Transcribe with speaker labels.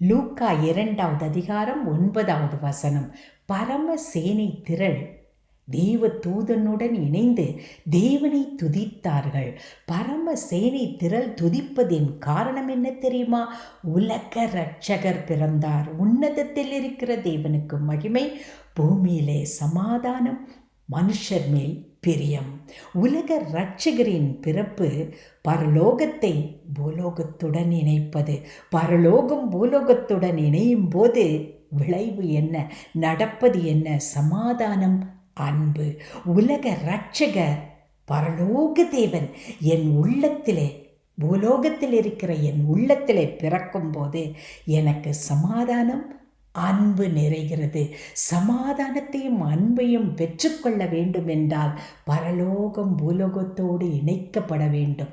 Speaker 1: லூக்கா 2வது அதிகாரம் 9வது வசனம். பரமசேனை திரள் தேவ தூதனுடன் இணைந்து தேவனை துதித்தார்கள். பரமசேனை திரள் துதிப்பதின் காரணம் என்ன தெரியுமா? உலக இரட்சகர் பிறந்தார். உன்னதத்தில் இருக்கிற தேவனுக்கு மகிமை, பூமியிலே சமாதானம், மனுஷர் மேல் பிரியம். உலக இரட்சகரின் பிறப்பு பரலோகத்தை பூலோகத்துடன் இணைப்பது. பரலோகம் பூலோகத்துடன் இணையும் போது விளைவு என்ன? நடப்பது என்ன? சமாதானம், அன்பு. உலக இரட்சகர் பரலோக தேவன் என் உள்ளத்திலே, பூலோகத்தில் இருக்கிற என் உள்ளத்திலே பிறக்கும் போது எனக்கு சமாதானம், அன்பு நிறைகிறது. சமாதானத்தையும் அன்பையும் பெற்றுக்கொள்ள வேண்டும் என்றால் பரலோகம் பூலோகத்தோடு இணைக்கப்பட வேண்டும்.